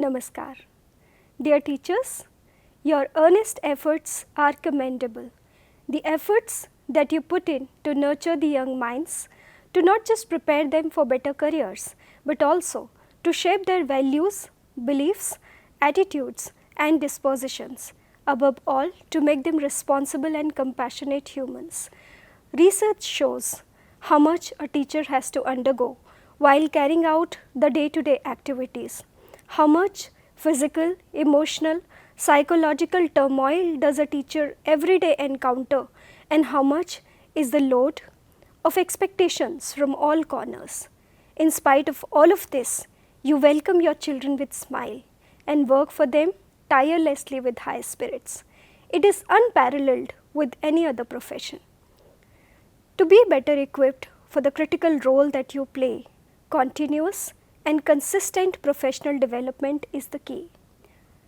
Namaskar. Dear teachers, your earnest efforts are commendable. The efforts that you put in to nurture the young minds, to not just prepare them for better careers, but also to shape their values, beliefs, attitudes and dispositions, above all to make them responsible and compassionate humans. Research shows how much a teacher has to undergo while carrying out the day-to-day activities. How much physical, emotional, psychological turmoil does a teacher every day encounter, and how much is the load of expectations from all corners. In spite of all of this, you welcome your children with smile and work for them tirelessly with high spirits. It is unparalleled with any other profession. To be better equipped for the critical role that you play, continuous and consistent professional development is the key.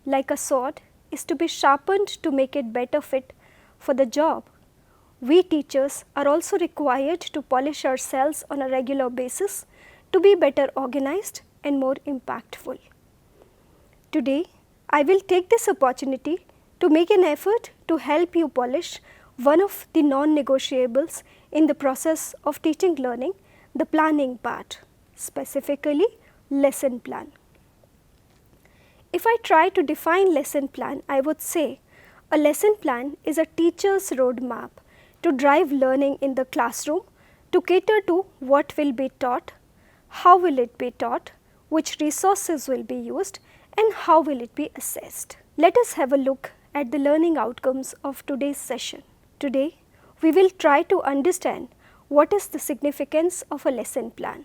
Like a sword is to be sharpened to make it better fit for the job, we teachers are also required to polish ourselves on a regular basis to be better organized and more impactful. Today, I will take this opportunity to make an effort to help you polish one of the non-negotiables in the process of teaching learning, the planning part, specifically lesson plan. If I try to define lesson plan, I would say a lesson plan is a teacher's roadmap to drive learning in the classroom, to cater to what will be taught, how will it be taught, which resources will be used, and how will it be assessed. Let us have a look at the learning outcomes of today's session. Today, we will try to understand what is the significance of a lesson plan.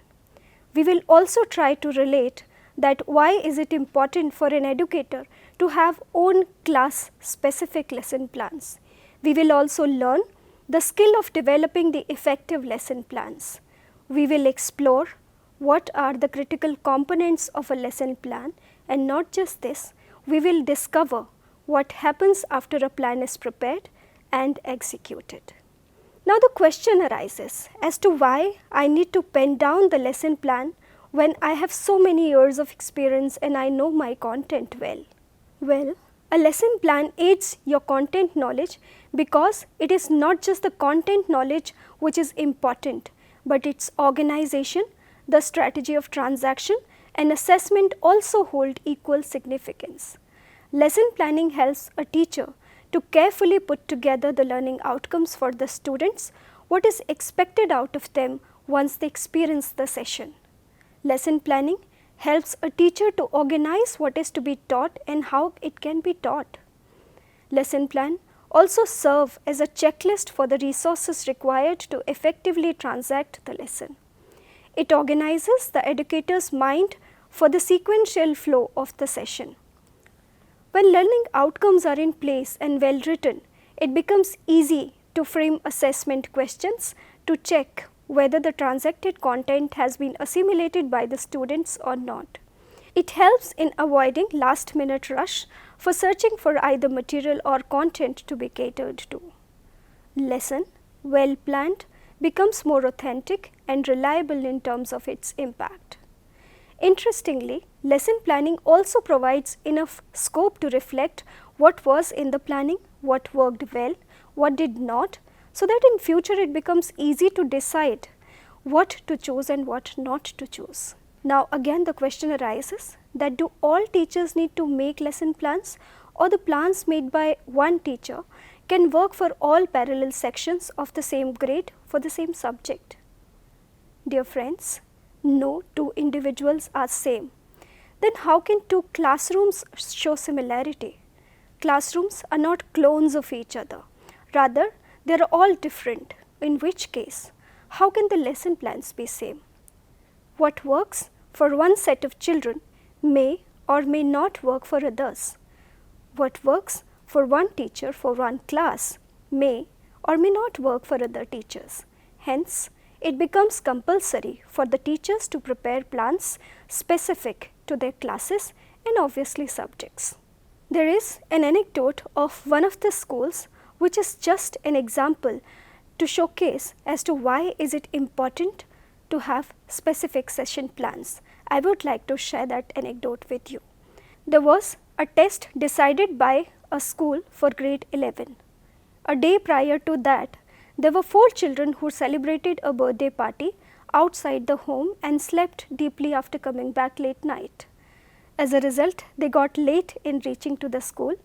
We will also try to relate that why is it important for an educator to have own class specific lesson plans. We will also learn the skill of developing the effective lesson plans. We will explore what are the critical components of a lesson plan, and not just this, we will discover what happens after a plan is prepared and executed. Now the question arises as to why I need to pen down the lesson plan when I have so many years of experience and I know my content well. Well, a lesson plan aids your content knowledge because it is not just the content knowledge which is important, but its organization, the strategy of transaction and assessment also hold equal significance. Lesson planning helps a teacher to carefully put together the learning outcomes for the students, what is expected out of them once they experience the session. Lesson planning helps a teacher to organize what is to be taught and how it can be taught. Lesson plan also serve as a checklist for the resources required to effectively transact the lesson. It organizes the educator's mind for the sequential flow of the session. When learning outcomes are in place and well written, it becomes easy to frame assessment questions to check whether the transacted content has been assimilated by the students or not. It helps in avoiding last-minute rush for searching for either material or content to be catered to. Lesson, well planned, becomes more authentic and reliable in terms of its impact. Interestingly, lesson planning also provides enough scope to reflect what was in the planning, what worked well, what did not, so that in future it becomes easy to decide what to choose and what not to choose. Now again the question arises that do all teachers need to make lesson plans, or the plans made by one teacher can work for all parallel sections of the same grade for the same subject? Dear friends, no two individuals are same. Then how can two classrooms show similarity? Classrooms are not clones of each other. Rather, they are all different. In which case, how can the lesson plans be same? What works for one set of children may or may not work for others. What works for one teacher for one class may or may not work for other teachers. Hence, it becomes compulsory for the teachers to prepare plans specific to their classes and obviously subjects. There is an anecdote of one of the schools which is just an example to showcase as to why is it important to have specific session plans. I would like to share that anecdote with you. There was a test decided by a school for grade 11. A day prior to that, there were 4 children who celebrated a birthday party outside the home and slept deeply after coming back late night. As a result, they got late in reaching to the school,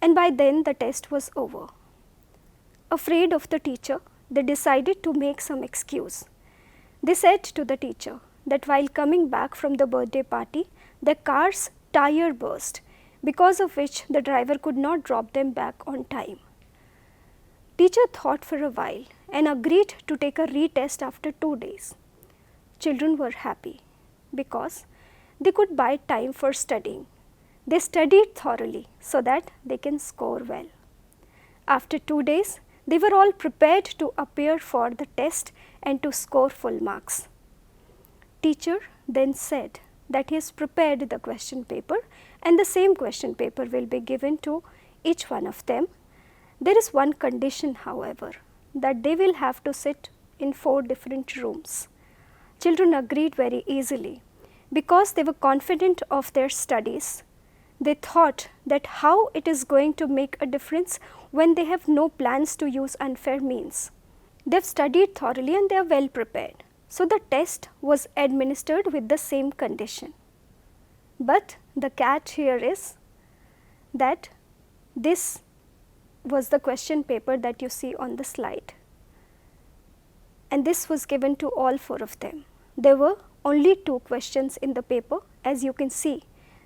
and by then the test was over. Afraid of the teacher, they decided to make some excuse. They said to the teacher that while coming back from the birthday party, their car's tire burst, because of which the driver could not drop them back on time. Teacher thought for a while and agreed to take a retest after 2 days. Children were happy because they could buy time for studying. They studied thoroughly so that they can score well. After 2 days, they were all prepared to appear for the test and to score full marks. Teacher then said that he has prepared the question paper and the same question paper will be given to each one of them. There is one condition, however, that they will have to sit in 4 different rooms. Children agreed very easily because they were confident of their studies. They thought that how it is going to make a difference when they have no plans to use unfair means. They have studied thoroughly and they are well prepared. So the test was administered with the same condition. But the catch here is that this was the question paper that you see on the slide. And this was given to all 4 of them. There were only 2 questions in the paper. As you can see,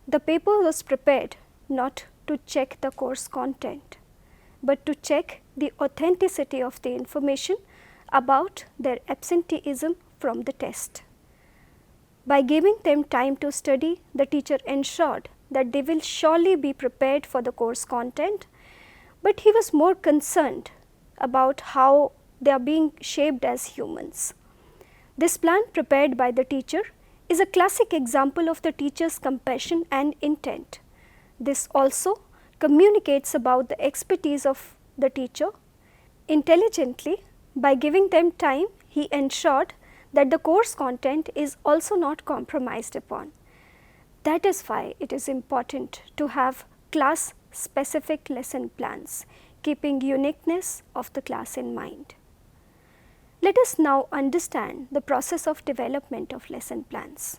the paper was prepared not to check the course content, but to check the authenticity of the information about their absenteeism from the test. By giving them time to study, the teacher ensured that they will surely be prepared for the course content, but he was more concerned about how they are being shaped as humans. This plan prepared by the teacher is a classic example of the teacher's compassion and intent. This also communicates about the expertise of the teacher. Intelligently, by giving them time, he ensured that the course content is also not compromised upon. That is why it is important to have class specific lesson plans, keeping uniqueness of the class in mind. Let us now understand the process of development of lesson plans.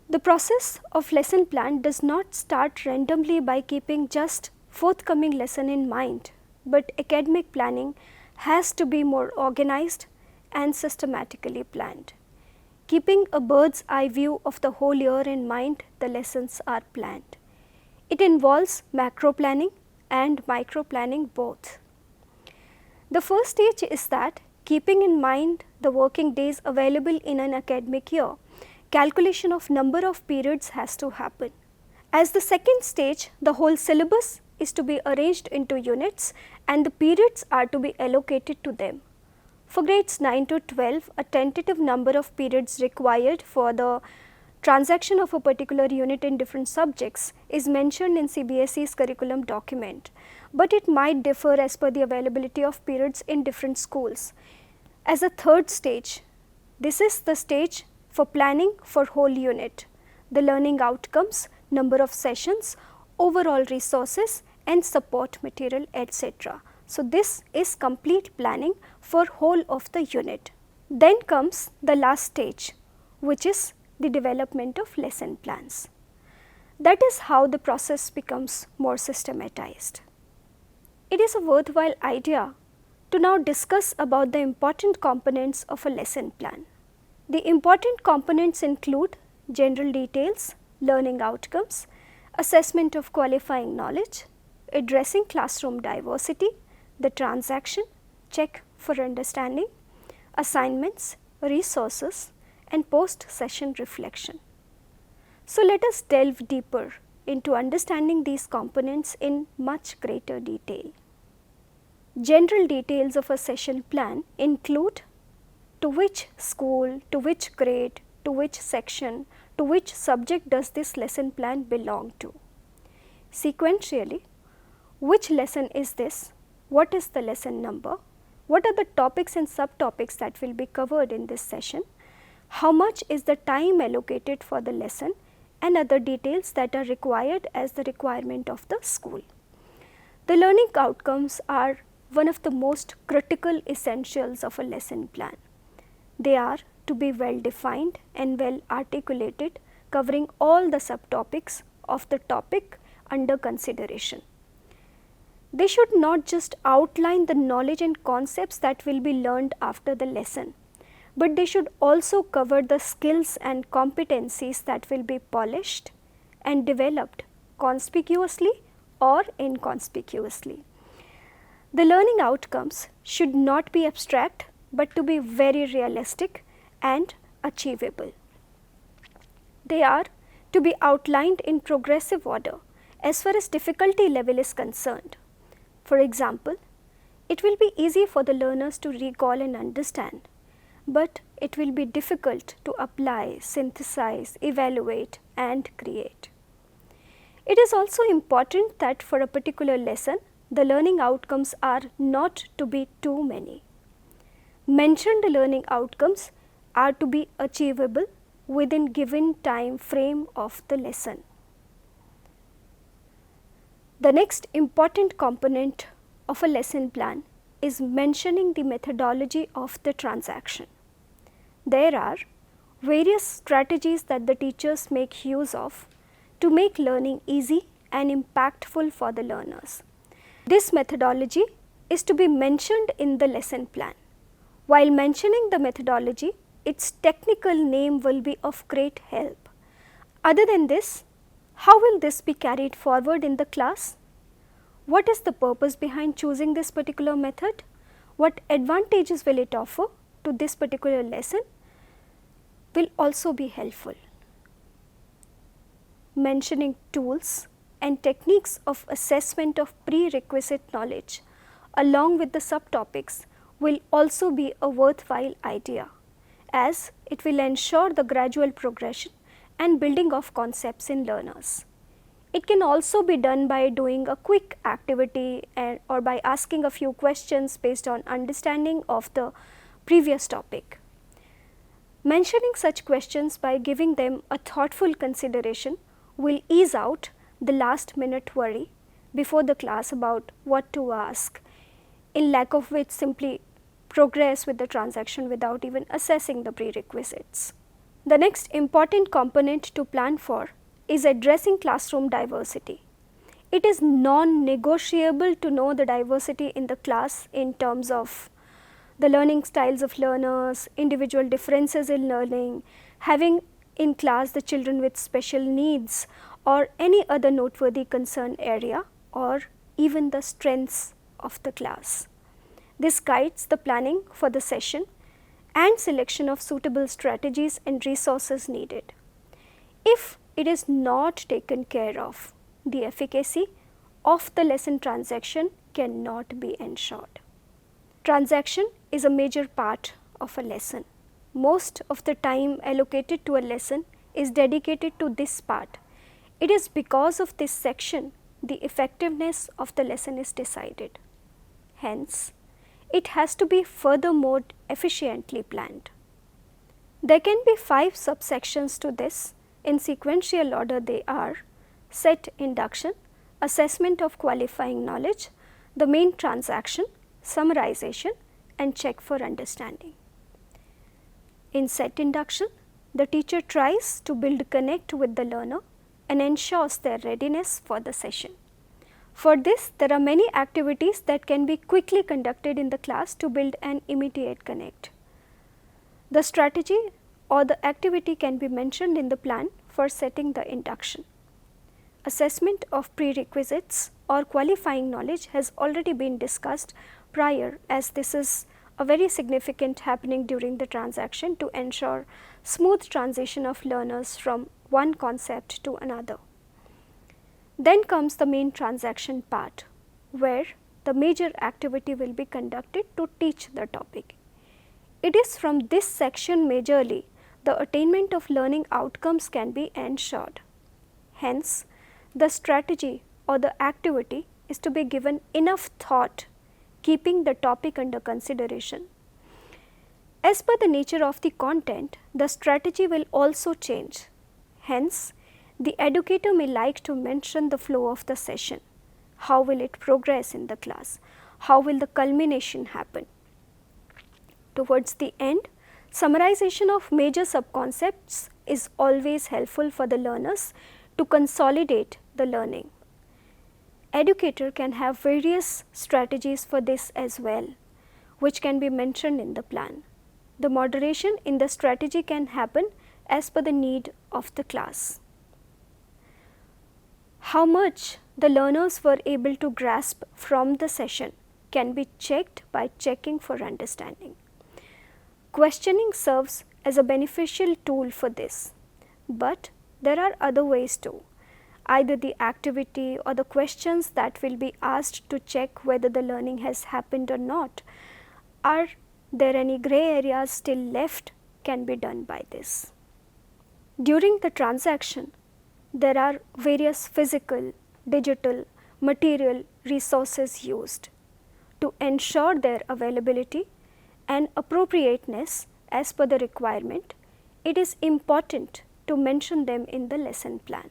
The process of lesson plan does not start randomly by keeping just forthcoming lesson in mind, but academic planning has to be more organized and systematically planned. Keeping a bird's eye view of the whole year in mind, the lessons are planned. It involves macro planning and micro planning both. The first stage is that keeping in mind the working days available in an academic year, calculation of number of periods has to happen. As the second stage, the whole syllabus is to be arranged into units and the periods are to be allocated to them. For grades 9 to 12, a tentative number of periods required for the transaction of a particular unit in different subjects is mentioned in CBSE's curriculum document, but it might differ as per the availability of periods in different schools. As a third stage, this is the stage for planning for whole unit, the learning outcomes, number of sessions, overall resources and support material, etc. So, this is complete planning for whole of the unit. Then comes the last stage, which is the development of lesson plans. That is how the process becomes more systematized. It is a worthwhile idea to now discuss about the important components of a lesson plan. The important components include general details, learning outcomes, assessment of qualifying knowledge, addressing classroom diversity, the transaction, check for understanding, assignments, resources, and post-session reflection. So, let us delve deeper into understanding these components in much greater detail. General details of a session plan include to which school, to which grade, to which section, to which subject does this lesson plan belong to. Sequentially, which lesson is this? What is the lesson number? What are the topics and subtopics that will be covered in this session? How much is the time allocated for the lesson? and other details that are required as the requirement of the school. The learning outcomes are one of the most critical essentials of a lesson plan. They are to be well defined and well articulated, covering all the subtopics of the topic under consideration. They should not just outline the knowledge and concepts that will be learned after the lesson, but they should also cover the skills and competencies that will be polished and developed conspicuously or inconspicuously. The learning outcomes should not be abstract, but to be very realistic and achievable. They are to be outlined in progressive order as far as difficulty level is concerned. For example, it will be easy for the learners to recall and understand, but it will be difficult to apply, synthesize, evaluate and create. It is also important that for a particular lesson, the learning outcomes are not to be too many. Mentioned learning outcomes are to be achievable within given time frame of the lesson. The next important component of a lesson plan is mentioning the methodology of the transaction. There are various strategies that the teachers make use of to make learning easy and impactful for the learners. This methodology is to be mentioned in the lesson plan. While mentioning the methodology, its technical name will be of great help. Other than this, how will this be carried forward in the class? What is the purpose behind choosing this particular method? What advantages will it offer to this particular lesson will also be helpful. Mentioning tools and techniques of assessment of prerequisite knowledge along with the subtopics will also be a worthwhile idea, as it will ensure the gradual progression and building of concepts in learners. It can also be done by doing a quick activity or by asking a few questions based on understanding of the previous topic. Mentioning such questions by giving them a thoughtful consideration will ease out the last minute worry before the class about what to ask, in lack of which simply progress with the transaction without even assessing the prerequisites. The next important component to plan for is addressing classroom diversity. It is non-negotiable to know the diversity in the class in terms of the learning styles of learners, individual differences in learning, having in class the children with special needs or any other noteworthy concern area, or even the strengths of the class. This guides the planning for the session and selection of suitable strategies and resources needed. If it is not taken care of, the efficacy of the lesson transaction cannot be ensured. Transaction is a major part of a lesson. Most of the time allocated to a lesson is dedicated to this part. It is because of this section the effectiveness of the lesson is decided. Hence, it has to be furthermore efficiently planned. There can be 5 subsections to this. In sequential order they are: set induction, assessment of qualifying knowledge, the main transaction, summarization and check for understanding. In set induction, the teacher tries to build connect with the learner and ensures their readiness for the session. For this, there are many activities that can be quickly conducted in the class to build an immediate connect. The strategy or the activity can be mentioned in the plan for setting the induction. Assessment of prerequisites or qualifying knowledge has already been discussed prior, as this is a very significant happening during the transaction to ensure smooth transition of learners from one concept to another. Then comes the main transaction part, where the major activity will be conducted to teach the topic. It is from this section majorly the attainment of learning outcomes can be ensured. Hence, the strategy or the activity is to be given enough thought, keeping the topic under consideration. As per the nature of the content, the strategy will also change. Hence, The educator may like to mention the flow of the session. How will it progress in the class? How will the culmination happen? Towards the end, summarization of major subconcepts is always helpful for the learners to consolidate the learning. Educator can have various strategies for this as well, which can be mentioned in the plan. The moderation in the strategy can happen as per the need of the class. How much the learners were able to grasp from the session can be checked by checking for understanding. Questioning serves as a beneficial tool for this, but there are other ways too. Either the activity or the questions that will be asked to check whether the learning has happened or not. Are there any gray areas still left can be done by this. During the transaction, there are various physical, digital, material resources used. To ensure their availability and appropriateness as per the requirement, it is important to mention them in the lesson plan.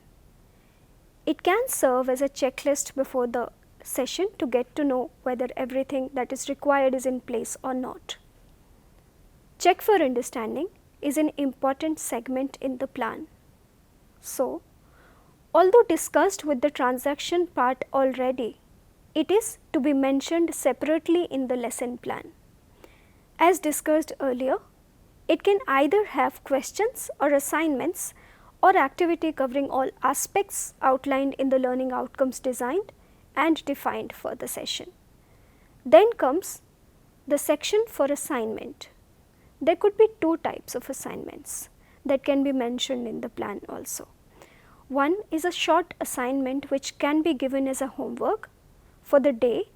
It can serve as a checklist before the session to get to know whether everything that is required is in place or not. Check for understanding is an important segment in the plan. So, although discussed with the transaction part already, it is to be mentioned separately in the lesson plan. As discussed earlier, it can either have questions or assignments or activity covering all aspects outlined in the learning outcomes designed and defined for the session. Then comes the section for assignment. There could be two types of assignments that can be mentioned in the plan also. One is a short assignment which can be given as a homework for the day,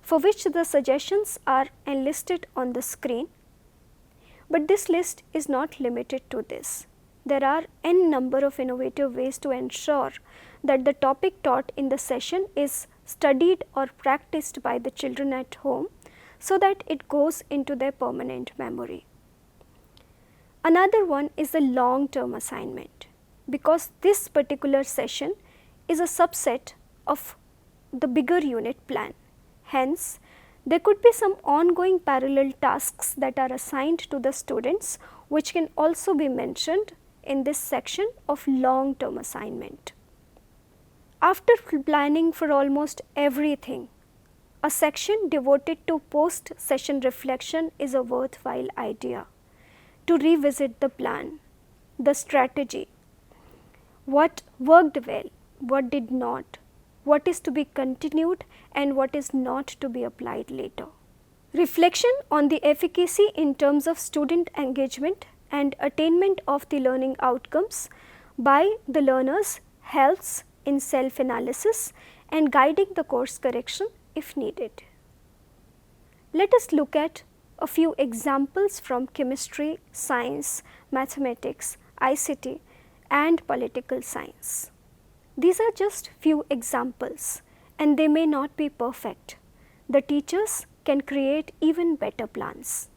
for which the suggestions are enlisted on the screen. But this list is not limited to this. There are n number of innovative ways to ensure that the topic taught in the session is studied or practiced by the children at home so that it goes into their permanent memory. Another one is the long-term assignment, because this particular session is a subset of the bigger unit plan. Hence, there could be some ongoing parallel tasks that are assigned to the students, which can also be mentioned in this section of long-term assignment. After planning for almost everything, a section devoted to post-session reflection is a worthwhile idea. To revisit the plan, the strategy, what worked well, what did not, what is to be continued and what is not to be applied later. Reflection on the efficacy in terms of student engagement and attainment of the learning outcomes by the learners helps in self-analysis and guiding the course correction if needed. Let us look at a few examples from chemistry, science, mathematics, ICT and political science. These are just few examples and they may not be perfect. The teachers can create even better plans.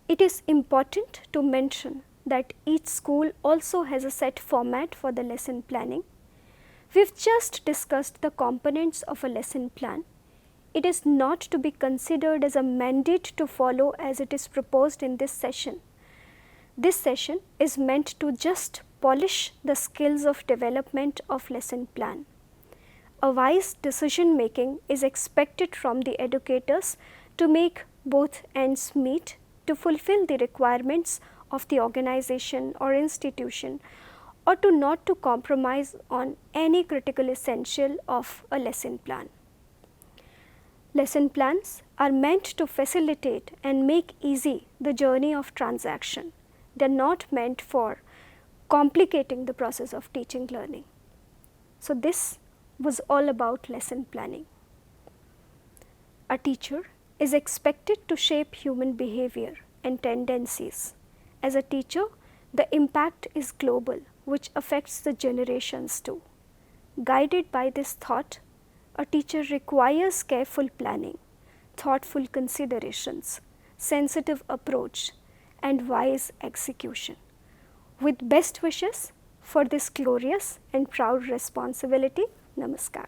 It is important to mention that each school also has a set format for the lesson planning. We've just discussed the components of a lesson plan. It is not to be considered as a mandate to follow as it is proposed in this session. This session is meant to just polish the skills of development of lesson plan. A wise decision making is expected from the educators to make both ends meet to fulfill the requirements of the organization or institution, or to not to compromise on any critical essential of a lesson plan. Lesson plans are meant to facilitate and make easy the journey of transaction. They are not meant for complicating the process of teaching learning. So this was all about lesson planning. A teacher is expected to shape human behavior and tendencies. As a teacher, the impact is global, which affects the generations too. Guided by this thought, a teacher requires careful planning, thoughtful considerations, sensitive approach, and wise execution. With best wishes for this glorious and proud responsibility. Namaskar.